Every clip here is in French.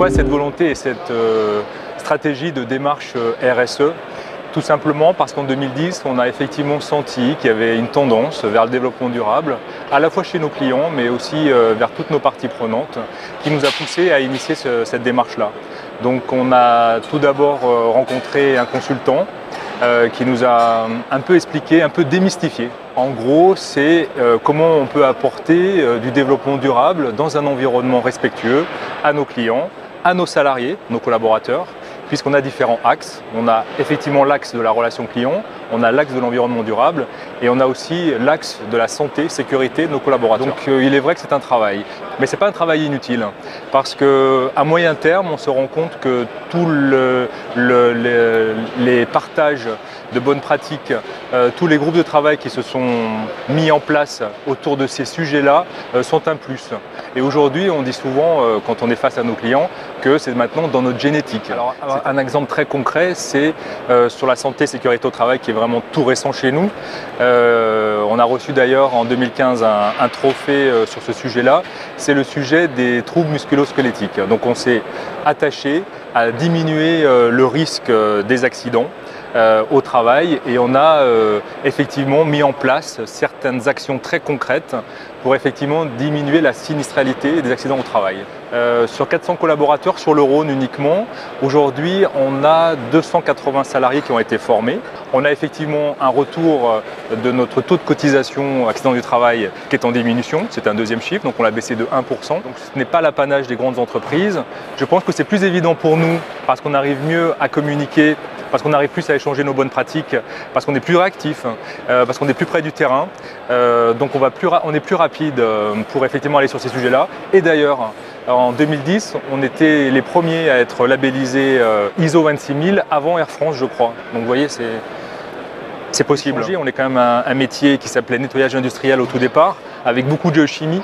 Pourquoi cette volonté et cette stratégie de démarche RSE? Tout simplement parce qu'en 2010, on a effectivement senti qu'il y avait une tendance vers le développement durable, à la fois chez nos clients, mais aussi vers toutes nos parties prenantes, qui nous a poussé à initier cette démarche-là. Donc on a tout d'abord rencontré un consultant qui nous a un peu expliqué, un peu démystifié. En gros, c'est comment on peut apporter du développement durable dans un environnement respectueux à nos clients, à nos salariés, nos collaborateurs, puisqu'on a différents axes. On a effectivement l'axe de la relation client, on a l'axe de l'environnement durable et on a aussi l'axe de la santé, sécurité de nos collaborateurs. Donc il est vrai que c'est un travail, mais ce n'est pas un travail inutile parce qu'à moyen terme, on se rend compte que tous les partages de bonnes pratiques, tous les groupes de travail qui se sont mis en place autour de ces sujets-là sont un plus. Et aujourd'hui, on dit souvent, quand on est face à nos clients, que c'est maintenant dans notre génétique. Alors, un exemple très concret, c'est sur la santé et sécurité au travail qui est vraiment tout récent chez nous. On a reçu d'ailleurs en 2015 un trophée sur ce sujet-là. C'est le sujet des troubles musculo-squelettiques. Donc on s'est attaché à diminuer le risque des accidents au travail et on a effectivement mis en place certaines actions très concrètes pour effectivement diminuer la sinistralité des accidents au travail. Sur 400 collaborateurs sur le Rhône uniquement, aujourd'hui on a 280 salariés qui ont été formés. On a effectivement un retour de notre taux de cotisation accident du travail qui est en diminution, c'est un deuxième chiffre, donc on l'a baissé de 1%. Donc ce n'est pas l'apanage des grandes entreprises. Je pense que c'est plus évident pour nous parce qu'on arrive mieux à communiquer, parce qu'on arrive plus à échanger nos bonnes pratiques, parce qu'on est plus réactif, parce qu'on est plus près du terrain. Donc on est plus rapide pour effectivement aller sur ces sujets-là. Et d'ailleurs, en 2010, on était les premiers à être labellisés ISO 26000 avant Air France, je crois. Donc vous voyez, c'est possible. On est quand même un métier qui s'appelait nettoyage industriel au tout départ, avec beaucoup de géochimie.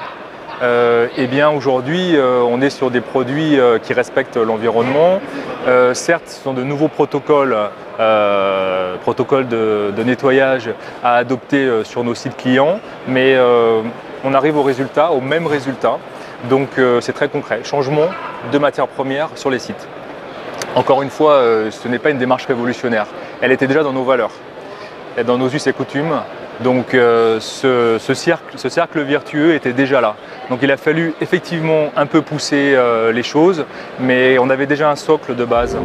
Et bien aujourd'hui, on est sur des produits qui respectent l'environnement. Certes, ce sont de nouveaux protocoles de nettoyage à adopter sur nos sites clients, mais on arrive au même résultat. Donc c'est très concret. Changement de matières premières sur les sites. Encore une fois, ce n'est pas une démarche révolutionnaire. Elle était déjà dans nos valeurs, dans nos us et coutumes. Donc ce cercle vertueux était déjà là. Donc il a fallu effectivement un peu pousser les choses, mais on avait déjà un socle de base.